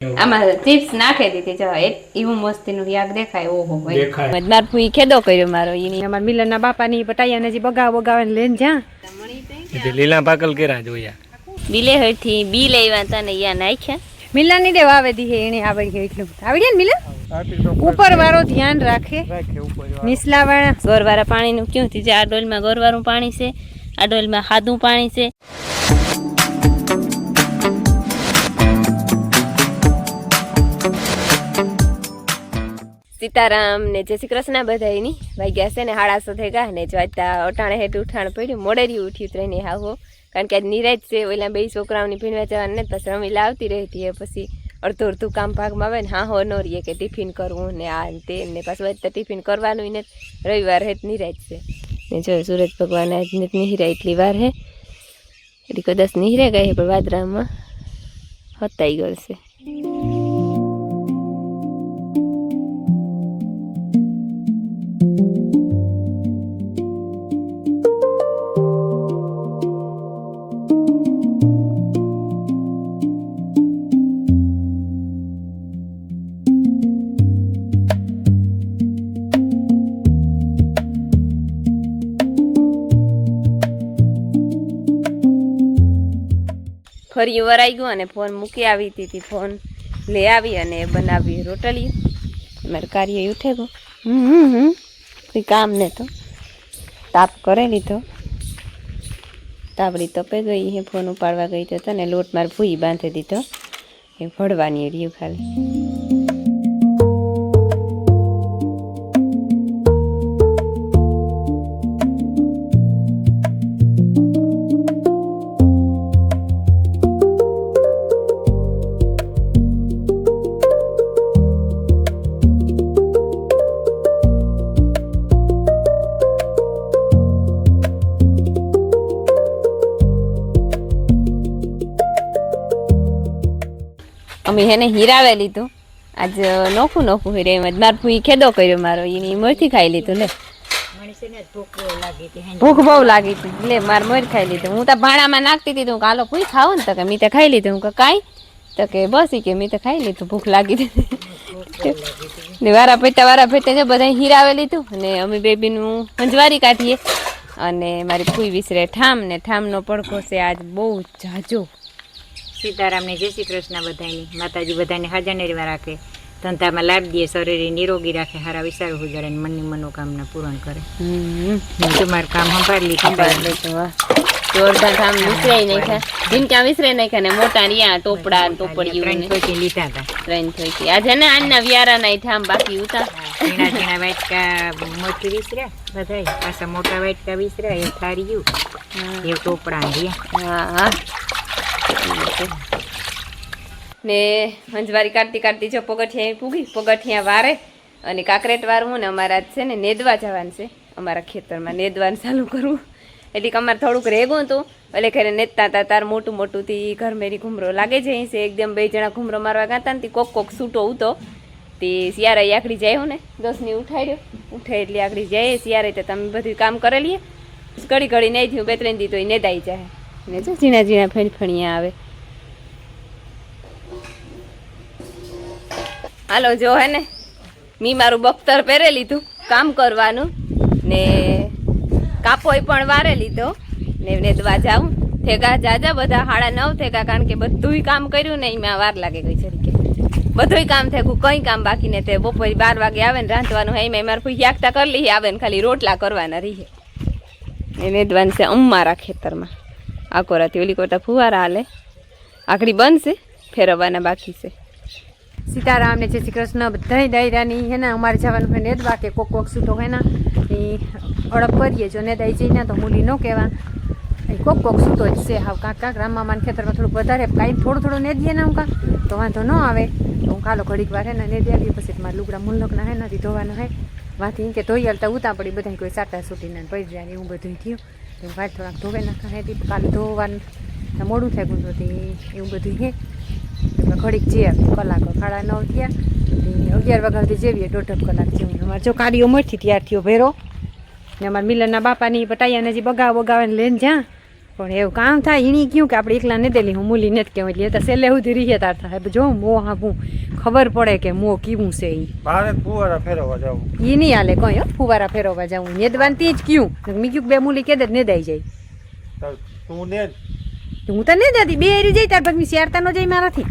આમાં ચિપ્સ નાખી દીધી જો એવું મસ્તીનું યાગ દેખાય. ઓહો ભાઈ મજમાર ફૂઈ ખેદો કર્યો મારો ઈ અમાર મિલનના બાપાની પટાયાને જે બગાવે લઈને જા લીલા પાકલ કેરા જોયા બિલે હરથી બી લેવા તા ને યા નાખ્યા મિલનની દે વાવે દી એને આવડી ગઈ એટલું આવડી ને મિલન ઉપર વાળો ધ્યાન રાખે નીચલા વાળા ગોરવાળા પાણીનું ક્યું થી જે આ ડોલમાં ગોરવાળું પાણી છે, આ ડોલમાં ખાધું પાણી છે. સીતારામ ને જય શ્રી કૃષ્ણ બધાયની વાગ્યા છે ને 7:30 થઈ ગયા ને જોતા અટાણે હેઠ ઉઠાણ પડ્યું મોડેરી ઉઠ્યું ત્રણે હાવો કારણ કે આજ નિરાજ છે. ઓલા બે છોકરાઓની ભીણવા જવાનું ને પછી રમી લાવતી રહેતી એ પછી અડધું કામ ભાગમાં આવે ને હા હો ન રહીએ કે ટિફિન કરવું ને આ તે ને પાછું આજ તો ટિફિન કરવાનું ને રવિવાર હેઠ નિરાજ છે ને જો સૂરજ ભગવાન આજ નિહરા એટલી વાર હે એટલી કદાચ નિહરે ગઈ પણ વાદરામાં હતાઈ ગયો છે. ફરી વરાઈ ગયું અને ફોન મૂકી આવી હતી. ફોન લઈ આવી અને બનાવી રોટલી. મારે કાર્ય ઉઠે ગયો કોઈ કામ ને તો તાપ કરે લીધો તાપડી તપે ગઈ હે ફોન ઉપાડવા ગઈ તો ને લોટ મારે ભૂઈ બાંધી દીધો એ ભળવાની રહ્યું ખાલી. અમે એને હીરાવે લીધું આજ નોખું હીરે માર ફૂઈ ખેદો કર્યો મારો એની મોરથી ખાઈ લીધું. લે ભૂખ બહુ લાગી હતી લે માર મોર ખાઈ લીધું. હું તો ભાણામાં નાખતી હતી તું કાલો ફૂઈ ખાવ ને તો કે મી તો ખાઈ લીધું. હું કાંઈ તો કે બસ કે મી તો ખાઈ લીધું ભૂખ લાગી હતી ને વારા ફેટા જો બધા હીરાવે લીધું અને અમે બેબીનું મંજવારી કાઢીએ અને મારી ફૂઈ વિસરે ઠામ ને ઠામનો પડખો છે આજ બહુ જાજો. સીતારામ ને જય શ્રી કૃષ્ણ બધાની માતાજી બધાને હાજર રાખે ધંધામાં લાભ દે શરીર નિરોગી રાખે હારા વિચારો ગુજારે મનની મનોકામના પૂરણ કરે. તમારું કામ સંભાળી જોરદાર કામ વિસરાઈ નાખ્યા જીન ક્યાં વિસરાઈ નાખ્યા ને મોટા રિયા ટોપડા ટોપડીયું લીધા હતા 3 થોઈ આજે ને આજના વ્યારા ના ઠામ બાકી ઉતા ઝીણા વાટકા મોટી વિસર્યા બધા પાછા મોટા વાટકા વિસર્યા એ થાળીયું એ ટોપડા રહ્યા. હા ને મંજવારી કાઢતી જો પગઠિયા પૂગી પગઠિયા વારે અને કાકરેટ વારવું ને અમારા છે ને નેદવા જવાનું છે. અમારા ખેતરમાં નેદવાનું ચાલુ કરવું એટલે કે અમારે થોડુંક રેગું હતું એટલે ખરે નેતતા હતા તાર મોટું થી ઘર મેરી ઘૂમરો લાગે છે અહીં છે એકદમ 2 જણા ઘૂમરો મારવા ગાતા ને કોક સૂટો ઉતો તે શિયારા આખડી જાય ને 10ની ઉઠાડ્યો ઉઠે એટલે આખડી જાય શિયારે તો તમે બધું કામ કરેલીએ ઘડી નહીં થયું 2-3 દી તો એ નેદાઈ જાય ને જો ઝીણા ફણફણિયા આવે. હાલો જો હે ને મી મારું બખ્તર પહેરે લીધું કામ કરવાનું ને કાપોય પણ વારે લીધો ને નેદવા જાઉં થેગા જાજા બધા 9:30 થેગા કારણ કે બધુંય કામ કર્યું ને એમાં વાર લાગે ગઈ છે કે બધુંય કામ થેગું કંઈ કામ બાકી ને તે બપોરે 12 વાગે આવે ને રાંધવાનું હે એમાં મારે કોઈ યાકતા કરી લઈએ આવે ને ખાલી રોટલા કરવાના રહીએ ને નેદવાનું છે અમારા ખેતરમાં. આ કોરાથી ઓલી કોરતા ફુવારા હાલે આખડી બનશે ફેરવવાના બાકી છે. સીતારામ ને જય શ્રી કૃષ્ણ બધા દાયરાની હે ને અમારે જવાનું હોય નેદવા કે કોક છૂટો હોય ને એ અડપ કરીએ જો નેદાઈ જઈને તો મૂલી ન કહેવા એ કોક છૂટો જ છે. હાવ કાંક રામામાન ખેતરમાં થોડુંક વધારે કાંઈ થોડું નેદીએ ને કાં તો વાંધો ન આવે તો હું કાલો ઘડીક વાર હે ને નેદી આવી પછી મારા લુગડા મુલ્લકના હે નથી ધોવાના હે વાંથી કે ધોઈ હાલતા ઉતા પડી બધા કોઈ સાટા છૂટીને પડી જાય એવું બધું થયું તો વાત થોડાક ધોવે નાખા હે કાલે ધોવાનું મોડું થાય ગુંદો એવું બધું હે ઘડીક જે કલાક 9:30 થયા 11 વાગ્યા સુધી જેવીએ 1.5 કલાક જેવું. અમારે જો કાર્યો મળતી ત્યાર થયો ભેરો ને અમારા મિલનના બાપાની પટાયાને જે બગાવે લઈને જ્યાં પણ એવું કામ થાય એની કયું કે આપણે એકલા નથી દેલી હું મૂલી નથી કહેવાય એટલે એ તો છેલ્લે સુધી રીહે તાર થાય જો મો હાપું ખબર પડે કે મો કેવું છે એ ભારત ફુવારા ફેરવવા જાવ એ નહીં હાલે કઈ હો ફુવારા ફેરવવા જાઉં નેદવાન તે જ કયું મેં કયું બે મૂલી કે દે નેદાઈ જાય તું ને હું તો નહીં જતી બે એરી જાય તાર ભગની શિયાળતા નો જાય મારાથી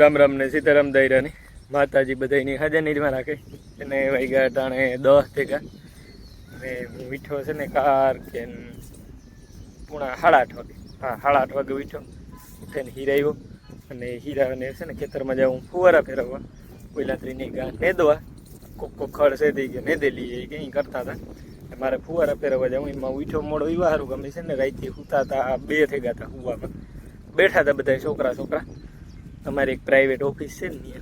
રામ રામ ને સીતારામ દાયરાની માતાજી બધાની હાજરીમાં રાખે અને વાગ્યા ટાણે 10 થયા અને હું ઉઠ્યો છે ને કાર કે પૂણા 8:30 વાગે હા 8:30 વાગે ઉઠ્યો ઉઠીને હીરાયો અને હીરાને છે ને ખેતરમાં જાઉં ફુવારા ફેરવવા કોઈલાત્રીની ગા નેદવા કોક ખડ છે દઈ ગયો નેદેલી એ કંઈ કરતા હતા મારે ફુવારા ફેરવવા જાઉં એમાં ઉઠ્યો મોડો એવા સારું ગમે છે ને રાઈથી સૂતા હતા 2 થઈ ગયા હતા હુવામાં બેઠા હતા બધા છોકરા અમારી એક પ્રાઇવેટ ઓફિસ છે ને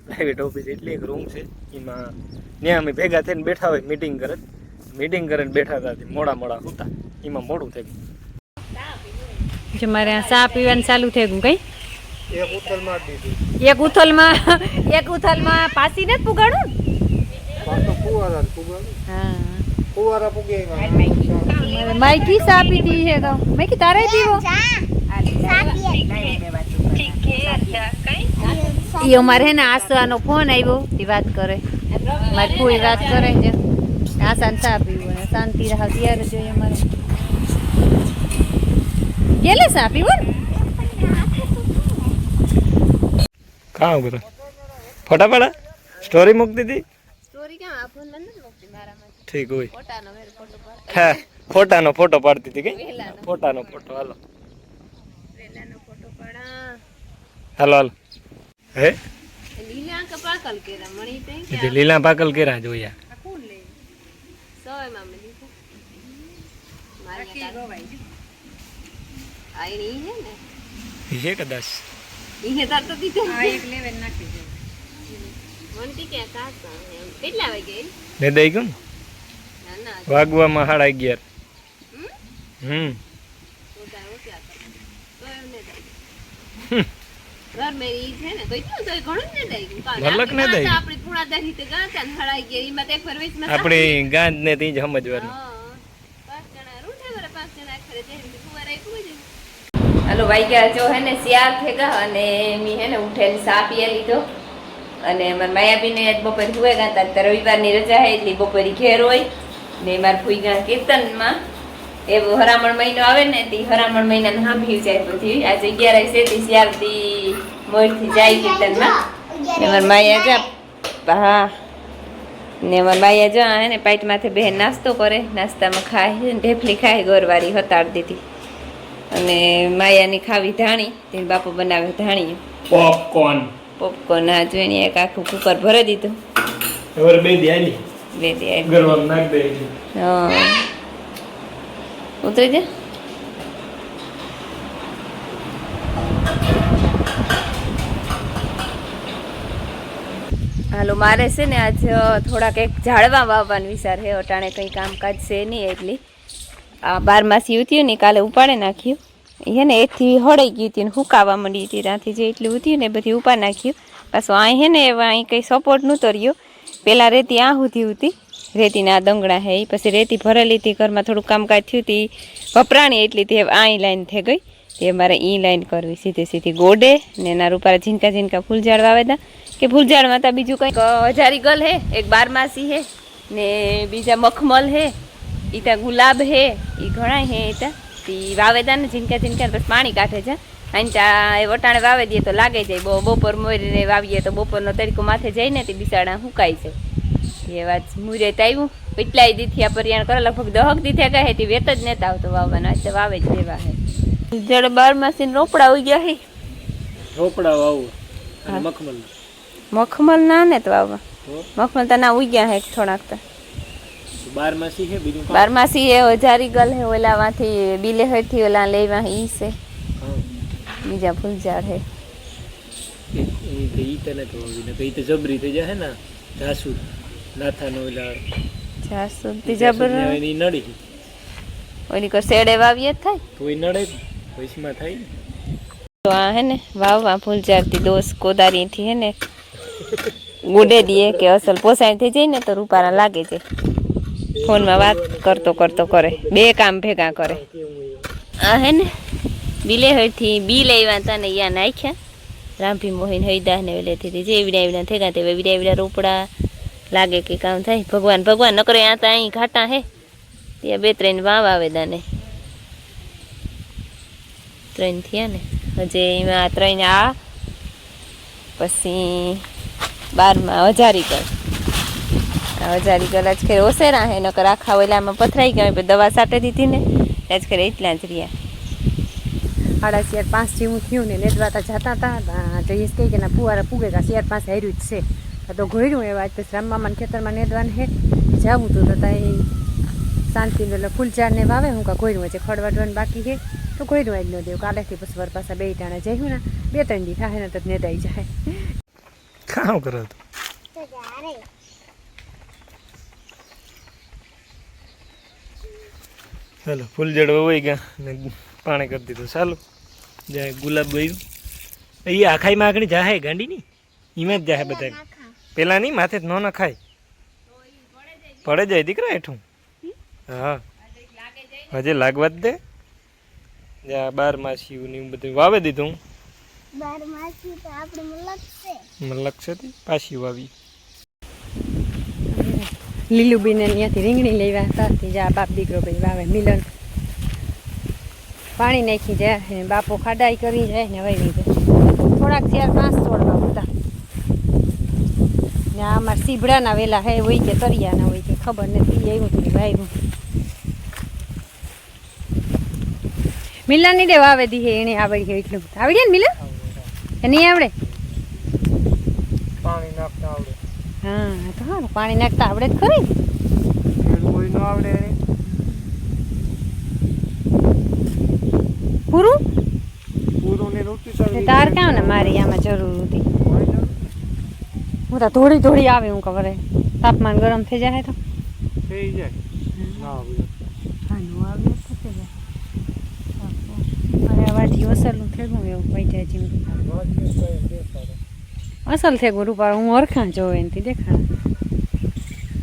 પ્રાઇવેટ ઓફિસ એટલે એક રૂમ છે એમાં ત્યાં અમે ભેગા થઈને બેઠા હોય મીટિંગ કરીને બેઠા હતા મોડા સૂતા એમાં મોડું થઈ ગયું જો મારે આ ચા પીવાનું ચાલુ થઈ ગયું કઈ એક ઉથલમાં દીધી એક ઉથલમાં પાસી ને પુગાડું પાછો ફુવારા હા ફુવારા પૂગે માઈકી ચા પીધી છે તો મેં કી તારે પીવો ઈ અમારે હે ને આશાનો ફોન આવ્યો તે વાત કરે મારી કોઈ વાત કરે છે આશાને ચા પીવું ને શાંતિ રહે ત્યારે જોઈએ અમારે કેલે ચા પીવું કામ કરો ફોટા પાડા સ્ટોરી મૂકતી હતી સ્ટોરી કેમ આ ફોન માં નથી મૂકતી મારામાં ઠીક હોય ફોટાનો વેર ફોટો પાડ હા ફોટાનો ફોટો પાડતી હતી કઈ ફોટાનો ફોટો હાલો વેલાનો ફોટો પાડા હાલો હે લીલા કે પાકલ કેરા મણી તે એટલે લીલા પાકલ કેરા જોયા આ કોણ લે સોય માં મે લીધું મારી કા ગવાઈ આઈ ની હે ને છે કદાચ ઈ હે તો દીધે આ એક લેવે નાખી દે મનતી કે કાસ કેટલા વાગે ને દઈ ગયું ના ના વાગવામાં 11:30 ઓટા ઓટા તો એમને દઈ ઘર મેરી છે ને તો ક્યું તો ઘણું ને દઈ મલક ને દઈ આપણી પુણાદાર રીતે ગાતા ને હળાઈ ગઈ એમાં તે ફરવેશ માં આપણી ગાંજ ને તી જ સમજવાનું પાંચ જણા રૂઠે વરે પાંચ જણા ખરે જે ફુવારા એક હોય હાલો વાગ્યા જો હે ને શિયાર થેગા અને મી હે ને ઉઠેને સા પીએ લીધો અને માર માયાબીને આજ બપોર હુએ ગાતા તો રવિવારની રજા હે એટલે બપોરી ઘેર હોય ને માર ફૂઈ ગા કીર્તનમાં એવો હરામણ મહિનો આવે ને તે હરામણ મહિનાને સાંભળ્યું જાય પછી આજે 11 છે તે શિયાળથી મોરથી જાય કીર્તનમાં ને માર માયા જા હા ને માર માયા જા હે ને પાઈટ માથે બેન નાસ્તો કરે નાસ્તામાં ખાય ને ઢેફલી ખાય ગોરવારી હતાડ દીધી અને માયાની ખાવી ધાણી તેને બાપુ બનાવે ધાણી પોપકોર્ન આ જોઈને એક આખું કુકર ભરી દીધું હવે બે દી આલી બે દે ગરમ નાખ દે હા ઉતરી જા હાલો મારે છે ને આજ થોડાક એક ઝાડવા વાવવાનો વિચાર છે અટાણે કંઈ કામકાજ છે નહીં એટલી આ 12 ઉત્યું ને કાલે ઉપાડે નાખ્યું હે ને એથી હળાઈ ગયું હતું ને હુકાવા માંડી હતી ત્યાંથી જે એટલું ઉત્યું ને બધી ઉપા નાખ્યું પાછું અહીં હે ને એવા અહીં કંઈ સપોર્ટ નહોતો રહ્યો પહેલાં રેતી આ સુધી હતી રેતીના દંગડા હે પછી રેતી ભરેલી હતી ઘરમાં થોડું કામકાજ થયું હતી વપરાણી એટલી તે અહીં લાઈન થઈ ગઈ તે મારે ઈ લાઈન કરવી સીધી ગોડે ને એના રૂપારા ઝીનકા ફૂલઝાડ વાવેતા કે ફૂલઝાડમાં તો બીજું કંઈક હજારી ગલ હે એક 12 હે ને બીજા મખમલ હે ઈ ત્યાં ગુલાબ હે એ ઘણા હે એ ત્યાં વાવેતા ને ઝીનકા બસ પાણી કાઢે છે અહીં ત્યાં એ વટાણે વાવે દઈએ તો લાગે જાય બપોર મોરીને વાવીએ તો બપોરનો તરીકો માથે જઈને તે બિસાડા સુકાય છે એ વાત મુરત આવ્યું એટલાય દીથી આ પર્યાણ કરે લગભગ 10 દીથે કહે તે વેત જ નતા આવતો વાવવાના તો વાવે જ દેવા હે જડે 12 રોપડા ઉઈ ગયા હે રોપડા વાવું અને મખમલ ના ને તો વાવવા મખમલ તો ના ઉઈ ગયા હે થોડાક તો 12 હે બીજું 12 હે હજારી ગલ હે ઓલામાંથી બિલેહર થી ઓલા લેવા ઈ છે બીજા ફૂલઝાડ હે ઈ તને તો ને કઈ તો જબરી થઈ જાય ને જાસુ નાથાનો ઓલા જાસુ તી જબર એની નડી ઓલી કો સેડે વાવીએ થાય તોય નડે પૈસામાં થાય તો આ હે ને વાવવા ફૂલઝાડ થી દોસ કોદારી થી હે ને ગુડે દીએ કે અસલ પોસાય થઈ જાય ને તો રૂપારા લાગે છે ફોનમાં વાત કરતો કરે બે કામ ભેગા કરે આ હે ને બિલેહરથી બી લેવા હતા ને યા નાખ્યા રામભી મોહીન હૈદા ને વેલેથી જે એવડા થેગા તે એવડા રોપડા લાગે કે કામ થાય ભગવાન ભગવાન નકરે આ તો અહીં ઘાટા હે ત્યાં 2-3 વાવ આવે દાને 3 થયા ને હજે એમાં 3 આ પછી 12માં હજારી કર હજારી કર આજ ખેર ઓસેરા હે નકર આખા ઓલામાં પથરાઈ ગયા દવા સાટે દીધી ને આજ ખેર એટલા જ રહ્યા 4:30 જેવું થયું ને નેદવાતા જતા હતા જયેશ કહે કે ના ફુવારા પૂગે કા 4:30 હાર્યું જ છે તો ઘોડ્યું એવા આજ પછી રામમામાના ખેતરમાં નેદવાને હે જાવું તો તા એ શાંતિ એટલે ફૂલઝાડને વાવે હું કા ઘોડ્યું છે ખડવાડવાનું બાકી છે તો ઘોડ્યું આજ ન દેવું કાલેથી પછી વર પાછા 2 ટાણા જયું ને 2-3 દી થાય ને તો નેદાઈ જાય કામ કરો તો ચાલો ફૂલ જડવા હોય ગયા ને પાણી કરી દીધું ચાલો જાય ગુલાબ ગયું અહીંયા આખાઈમાં આગળ જાહે ગાંડી ની એમાં જ જાહે બધા પેલા નહીં માથે ન નખાય પડે જાય દીકરા હેઠું હા હજે લાગવા જ દે જ્યાં 12 માસી ને બધું વાવે દીધું 12 માસી તો આપણે મલક છે પાછી વાવી લીલુબીને ત્યાંથી રીંગણી લેવા હતા જા બાપ દીકરો ભાઈ વાવે મિલન પાણી નાખી જાય બાપો ખાડાઈ કરી જાય ને વાવી દે થોડાક 4-5 છોડવા બધા ને આમાં સીભડાના વેલા હે હોય કે તરિયાના હોય કે ખબર નથી એવું હતું વાવ્યું મિલન ની દે વાવે દી હે એને આવડી છે એટલું આવડી ને મિલન કે નહીં આવડે પાણી નાખતા આવડે હા તો હા પાણી નાખતા આવડે જ ખરી કોઈ ન આવડે પૂરું પૂરું ને રોટી તાર કામ ને મારી આમાં જરૂર હતી હું તો થોડી આવે હું ખબર તાપમાન ગરમ થઈ જાય તો થઈ જાય ના આવડે હા નો આવે તો થઈ જાય અરે વાજી અસલું થેગું એવું વઈ જાય જીવ અસલ થેગું રૂપા હું અરખા જોવે એનથી દેખાણ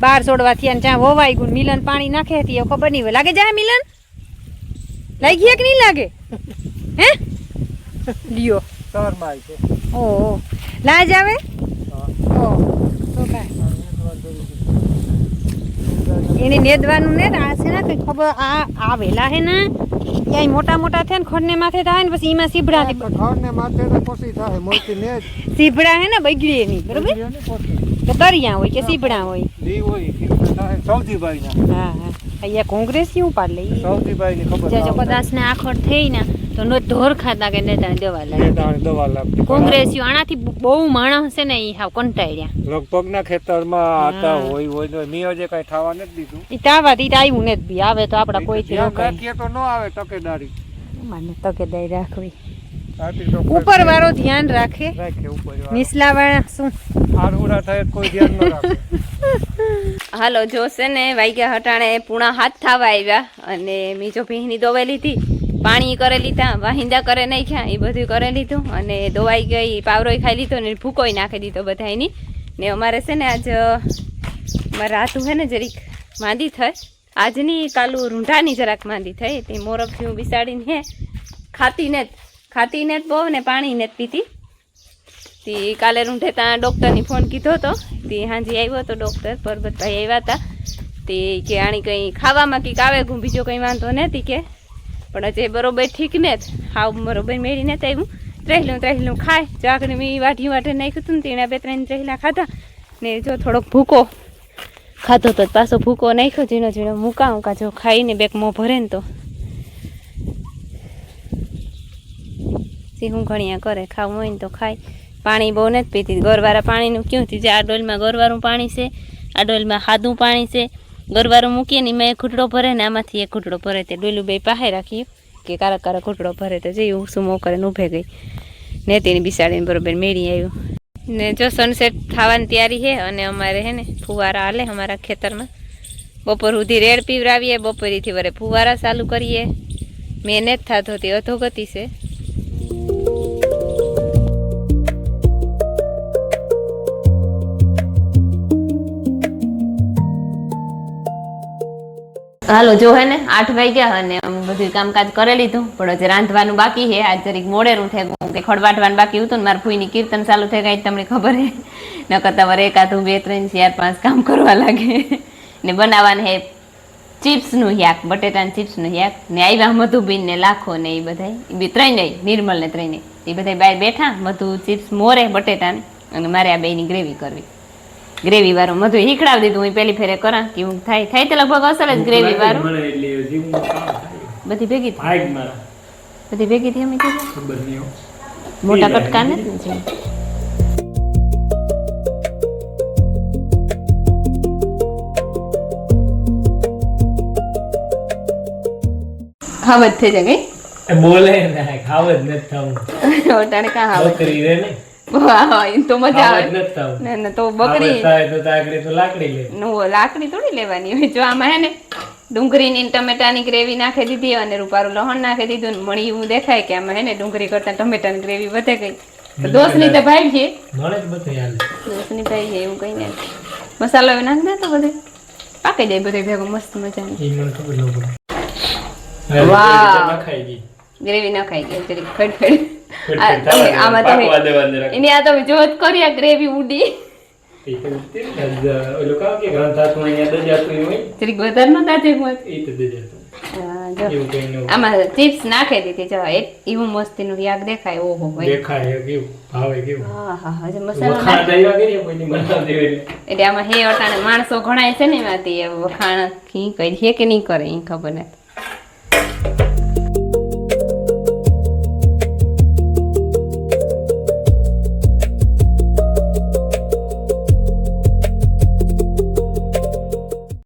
12 છોડવા થયા ને જ્યાં વવાઈ ગયું મિલન પાણી નાખે હતી એ ખબર નહીં હોય લાગે જાય મિલન લાગી કે નહીં લાગે હે લ્યો સવારમાં છે ઓ લાજ આવે ઓ તો કાય એને નેદવાનું ને આ છે ને કઈ ખબર આ વેલા હે ને ક્યાંય મોટા મોટા થાય ને ખડને માથે થાય ને પછી એમાં સીભડા ખડને માથે તો પછી થાય મોટી ને સીભડા હે ને બગડે નહીં બરોબર કે તરિયા હોય કે સીભડા હોય દી હોય કે થાય સૌજીભાઈ ના હા હા અહીંયા કોંગ્રેસી ઉપાડ લઈ સૌજીભાઈ ની ખબર જો કદાચ ને આખડ થઈ ને તો નો ઢોર ખાતા કે નેતાને દવા લાગે દવા લાગતી કોંગ્રેસી આનાથી બહુ માણસ છે ને એ હાવ કંટાળ્યા લગભગ ના ખેતરમાં આતા હોય તો મિયો જે કઈ થવા નથી દીધું ઈ તાવાથી તો આવ્યું ને બી આવે તો આપડા કોઈ થી રાખીએ તો ન આવે તકેદારી મને તકેદારી રાખવી આથી તો ઉપર વાળો ધ્યાન રાખે ઉપર નીચલા વાળા શું આરુડા થાય કોઈ ધ્યાન ન રાખે હાલો જોશે ને વાગ્યા હટાણે 6:30 થવા આવ્યા અને મીજો ભીંની દોવાઈ લીધી પાણી કરે લીધા વાહિંદા કરે નાખ્યા એ બધું કરે લીધું અને દોવાઈ ગઈ પાવરોય ખાઈ લીધો ને ભૂકોય નાખી દીધો બધાની ને અમારે છે ને આજ મારે રાતું છે ને જરીક માંદી થઈ આજની કાલું રૂંઢાની જરાક માંદી થઈ તે મોરબથી હું બિસાડીને હે ખાતી ને બહુ ને પાણી ને પીતી તે કાલે રૂંઢે ત્યાં ડૉક્ટરની ફોન કીધો હતો તે હાજી આવ્યો હતો ડૉક્ટર પરબતભાઈ આવ્યા હતા તે કે આણી કંઈ ખાવામાં કંઈક આવે ગું બીજો કંઈ વાંધો નથી કે પણ હજી બરોબર ઠીક ને જ હાવ બરોબર મેળીને તો આવ્યું ત્રેહલું ખાય ચાકને મેં વાઢી નાખ્યું હતું ને તેના 2-3 ત્રેહલા ખાધા ને જો થોડોક ભૂકો ખાધો તો પાછો ભૂકો નાખ્યો ઝીણો મૂકા જો ખાઈને બેક મોં ભરે ને તો સિંહું ઘણીયા કરે ખાવું હોય ને તો ખાય પાણી બહુ નથી પીતી ગરવાળા પાણીનું ક્યું થયું છે આ ડોલમાં ગરવાળું પાણી છે આ ડોલમાં સાદું પાણી છે ગરવાળું મૂકીએ ને મેં ઘૂંટડો ભરે ને આમાંથી એક ઘૂંટડો ભરે તે ડોલું બે પાસે રાખ્યું કે કારક ઘૂંટડો ભરે તો જઈ સુમો કરે ને ઊભે ગઈ ને તેની બિસાડીને બરોબર મેળી આવ્યું ને જો સનસેટ થવાની તૈયારી છે અને અમારે હે ને ફુવારા હાલે અમારા ખેતરમાં બપોર સુધી રેડ પીવરાવીએ બપોરીથી વરે ફુવારા ચાલુ કરીએ મેં ને જ થતો તે અધોગતિ છે હાલો જો હે ને 8 વાગ્યા અને બધું કામકાજ કરી લીધું, પણ હજી રાંધવાનું બાકી છે. આજ જરીક મોડેરું થઈ ગયું કે ખડવાટવાનું બાકી હતું ને મારા ફૂઈની કીર્તન ચાલુ થઈ ગઈ તમને ખબર હે. નકર તમારે એકાદું 2 3 4 5 કામ કરવા લાગે. ને બનાવવાનું હે ચિપ્સનું શાક, બટેટાના ચિપ્સનું શાક. ને આવ્યા મધુબીન ને લાખો ને એ બધા, એ બી ત્રણેય, નિર્મલ ને ત્રણેય, એ બધા બહાર બેઠા. મધુ ચિપ્સ મોરે બટેટાને, અને મારે આ બેની ગ્રેવી કરવી. ગ્રેવી વાળું મધુ હીખડાવી દીધું. હું પેલી ફેરે કરા કેવું થાય થાય તો લગભગ અસર જ ગ્રેવી વાળું. બધી ભેગી બધી ભેગી થઈ અમે મોટા કટકા નથી. ખાવત થઈ જાય કઈ બોલે ના ખાવ જ નથી થવું. ઓટાણે કા હાવ બકરી રે ને વાહ એ તો મજા આવે. નથી થવું. ના ના તો બકરી થાય તો તાકડી તો લાકડી લે. નો લાકડી થોડી લેવાની હોય. જો આમાં હે ને ડુંગળીની ટમેટાની ગ્રેવી નાખી દીધી અને રૂપારું લહણ નાખી દીધું ને મણી એવું દેખાય કે આમાં હે ને ડુંગળી કરતા ટમેટાની ગ્રેવી વધે ગઈ. તો દોસ્તની તો ભાઈ છે, મળે જ બધું હાલે. દોસ્તની ભાઈ છે એવું કઈ નહીં. મસાલો હવે નાખ દે તો બધે પાકી જાય બધે ભેગો મસ્ત મજાની. ઈ મને ખબર ન પડે. વાહ ખાઈ ગઈ ગ્રેવી ના ખાઈ ગઈ જરી ફેડ આમાં તમે એની આ તમે જોત કરી આ ગ્રેવી ઉડી જરીક વધારે ન દાજે આમાં ચિપ્સ નાખી દીધી જો એવું મસ્તીનું શાક દેખાય. ઓહો હા હા હજી મસાલો એટલે આમાં હે અટાણે માણસો ઘણાય છે ને એમાંથી વખાણ કઈ છે કે નહીં કરે એ ખબર નથી.